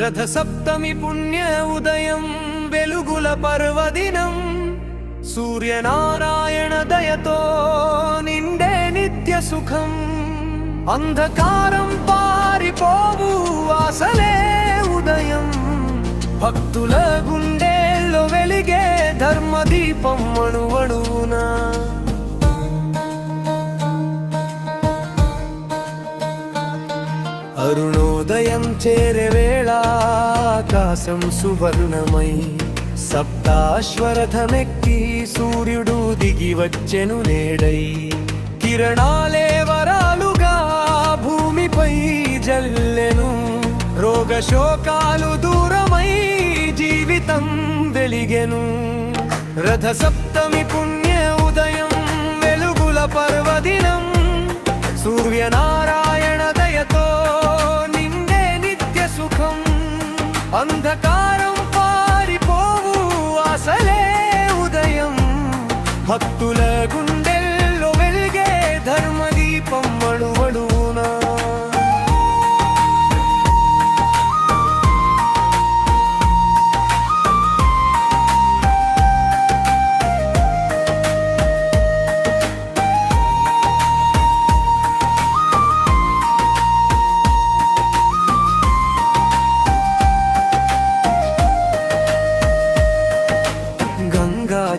రథ సప్తమి పుణ్య ఉదయం వెలుగుల పర్వదినం సూర్యనారాయణ దయతో నిండే నిత్య సుఖం అంధకారం పారిపోవు ఆసలే ఉదయం భక్తుల గుండెల్లో వెలిగే ధర్మదీపం అణువణువునా అరుణోదయం చేరే వేళ ఆకాశం సువర్ణమై సప్తాశ్వరథమెక్కి సూర్యుడు దిగి వచ్చెను నేడై కిరణాలే వరాలుగా భూమిపై జల్లెను రోగ శోకాలు దూరమై జీవితం వెలిగెను రథ సప్తమి పుణ్య ఉదయం వెలుగుల పర్వదినం సూర్యనారాయణ దయతో నిండే నిత్య సుఖం అంధకారం పారిపోవు ఆసలే ఉదయం భక్తుల గుండెల్లో వెలిగే ధర్మదీపం అణువణువునా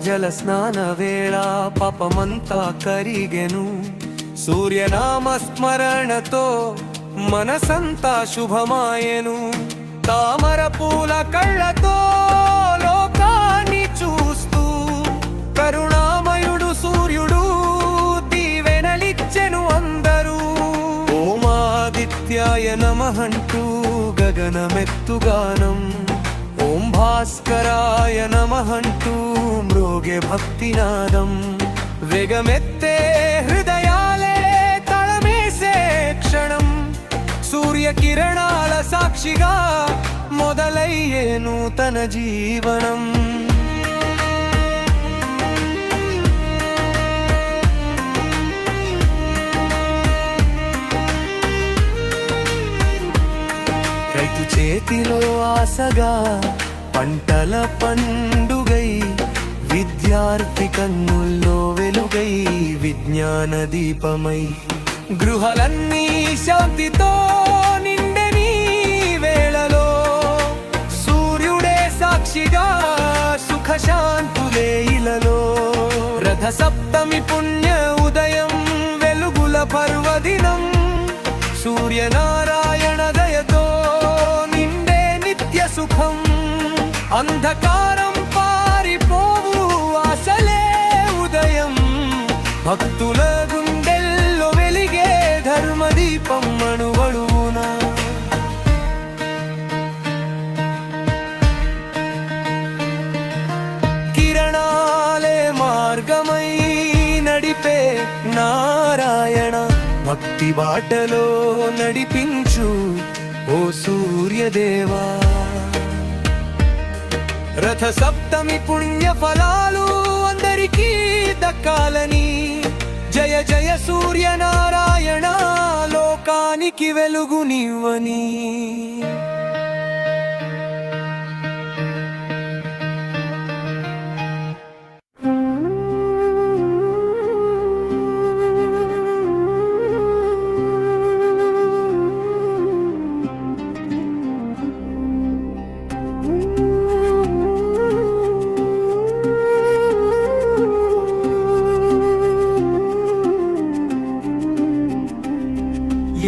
జల స్నాన వేళ పాపమంతా కరిగెను సూర్యనామ స్మరణతో మనసంతా శుభమాయెను తామర పూల కళ్ళతో లోకాన్ని చూస్తూ కరుణామయుడు సూర్యుడు దీవెనలిచ్చెను అందరూ ఓమాదిత్యాయ నమఃంటూ గగనమెత్తుగానం ఓం భాస్కరాయ నమఃంటూ మ్రోగే భక్తినాదం వేగమెత్తే హృదయాలే తళమేసే క్షణం సూర్యకిరణాల సాక్షిగా మొదలయ్యే నూతన జీవనం రైతు చేతిలో ఆశగా పంటల పండుగై విద్యార్థి కన్నుల్లో వెలుగై విజ్ఞాన దీపమై గృహాలన్నీ శాంతితో నిండెని వేళలో సూర్యుడే సాక్షిగా సుఖశాంతులే ఇలలో రథ సప్తమి పుణ్య ఉదయం వెలుగుల పర్వదినం సూర్యనారాయణ దయతో నిండే నిత్య సుఖం అంధకారం పారిపోవు ఆసలే ఉదయం భక్తుల గుండెల్లో వెలిగే ధర్మదీపం అణువణువునా కిరణాలే మార్గమై నడిపే నారాయణ భక్తి బాటలో నడిపించు ఓ సూర్యదేవా రథ సప్తమి పుణ్య ఫలాలు అందరికీ దక్కాలని జయ జయ సూర్యనారాయణ లోకానికి వెలుగునివ్వని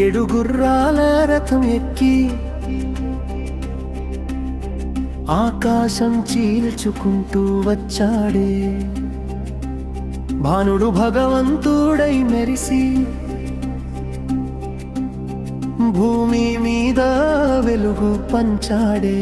ఏడుగుర్రాల రథం ఎక్కి ఆకాశం చీల్చుకుంటూ వచ్చాడే భానుడు భగవంతుడై మెరిసి భూమి మీద వెలుగు పంచాడే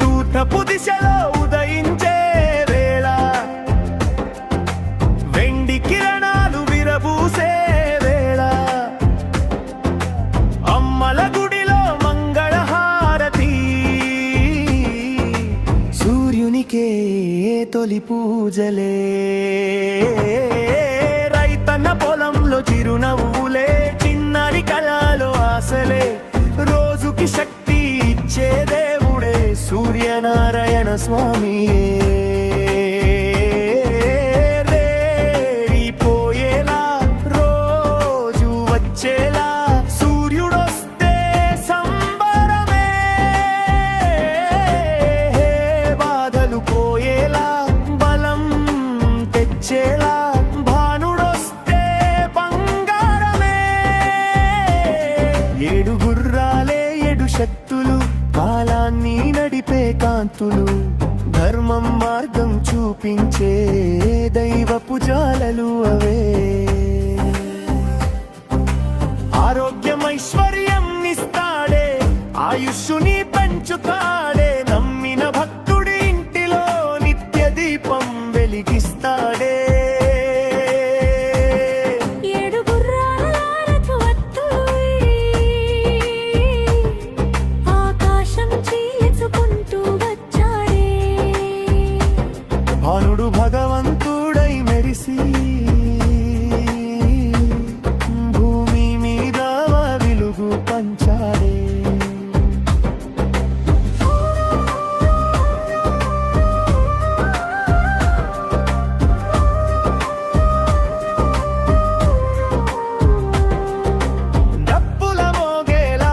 తూర్పు దిశలో ఉదయించే వేళ వెండి కిరణాలు పూజలే. రైతన్న పొలంలో చిరునవ్వులే, చిన్నారి కళలో ఆశలే. రోజుకి శక్తి ఇచ్చే దేవుడే సూర్యనారాయణ స్వామియే. రేగిపోయేలా రోజు వచ్చేలా సూర్యుడొస్తే సంబరమే. బాధలు పోయేలా బలం తెచ్చేలా భానుడొస్తే బంగారమే. ఏడు గుర్రాలే ఏడు శక్తులు, కాలాన్ని నడిపే కాంతులు, ధర్మం మార్గం చూపించే దైవపు జాలలు అవే. ఆరోగ్యం ఐశ్వర్యం నిస్తాడే, ఆయుష్ని పెంచుతాడే. నమ్మిన భక్తుడి ఇంటిలో నిత్య దీపం వెలిగిస్తాడే. భానుడు భగవంతుడై మెరిసి భూమి మీద వెలుగు పంచాడే. డప్పుల మోగేలా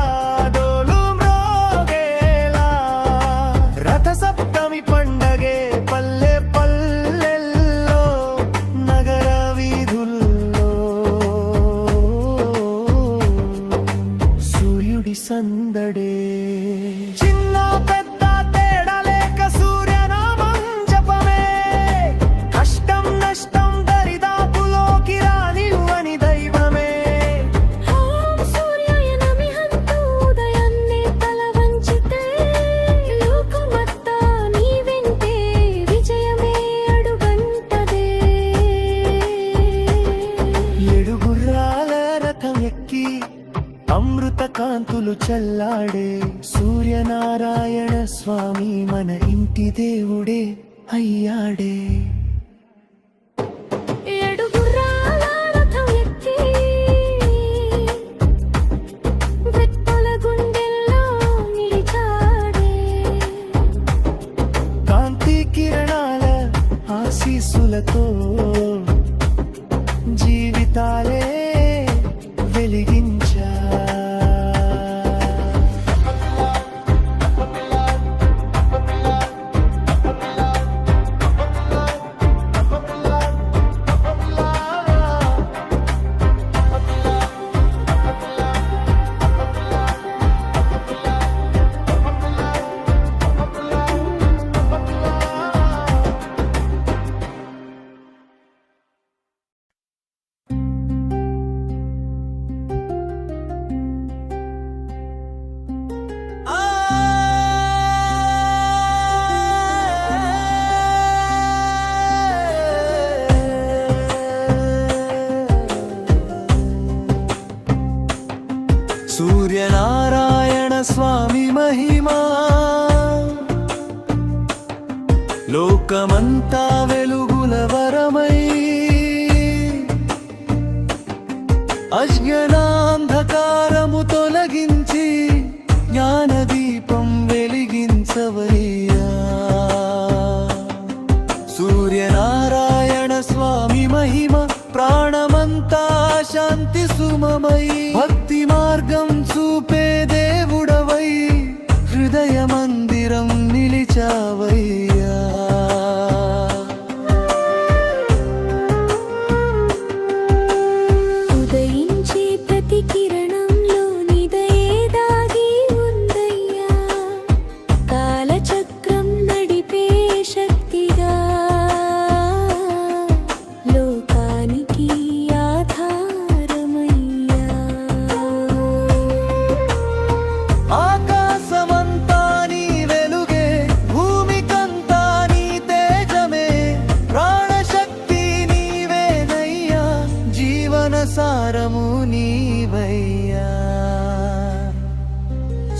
డోలు మ్రోగేలా రథ సప్తమి పండగే పల్లె పల్లెల్లో నగర వీధుల్లో. సూర్యుడి సందడే, చిన్న పెద్ద తేడా లేక సూర్యనామం జపమే. కష్టం నష్టం దరిదాపులోకి రానివ్వని దైవమే. ఏడు గుర్రాల రథం ఎక్కి అమృత కాంతులు చల్లాడే సూర్యనారాయణ స్వామి మన ఇంటి దేవుడే అయ్యాడే. కాంతి కిరణాల ఆశీస్సులతో జీవితాలే వెలిగించా. సూర్యనారాయణ స్వామి మహిమా లోకమంతా వెలుగుల వరమై. అజ్ఞానాంధకారము తొలగించి జ్ఞానదీపం వెలిగించవయ్యా. సూర్యనారాయణ స్వామి మహిమ ప్రాణమంతా శాంతి సుమమై. భక్తి మార్గం చూపే దేవుడవై హృదయ మందిరం నిలిచావయ్యా. ఉదయించే ప్రతి కిరణంలో నిదయే దాగి ఉందయ్యా. కాలచక్రం నడిపే శక్తిగా లోకానికి ఆధారమయ్యా. ఆకాశమంతా నీ వెలుగే, భూమికంతా నీ తేజమే. ప్రాణశక్తి నీవేనయ్యా, జీవన సారము నీవయ్యా.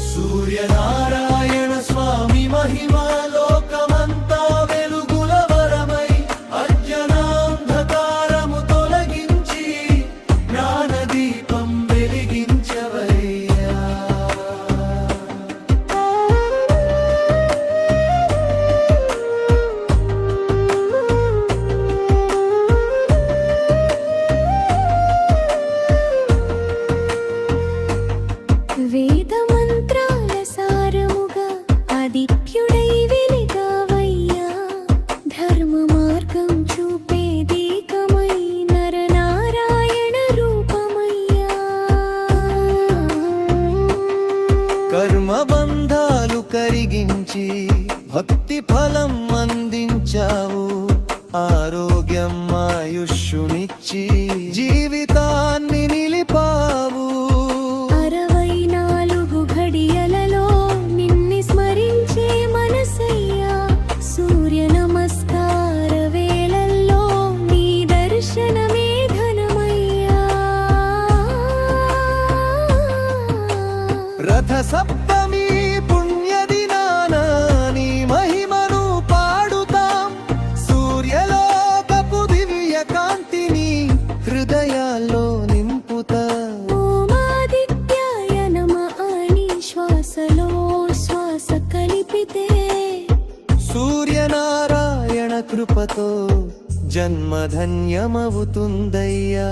సూర్యనారాయణ స్వామి మహిమ లోకమంతా వెలుగుల వరమై. ప్రతిఫలం అందించావు ఆరోగ్యం ఆయుష్షునిచ్చి జీవితాన్ని నిలిపావు 64 ఘడియలలో నిన్ని స్మరించే మనసయ్యా సూర్య నమస్కార వేళల్లో నీ దర్శనమే ఘనమయ్యా రథ సప్తమి పుణ్యదినాన నీ మహిమను పాడుతాం సూర్యలోకపు దివ్య కాంతిని హృదయాల్లో నింపుతాం ఓమాదిత్యాయ నమః అని శ్వాసలో శ్వాస కలిపితే సూర్యనారాయణ కృపతో జన్మధన్యమవుతుందయ్యా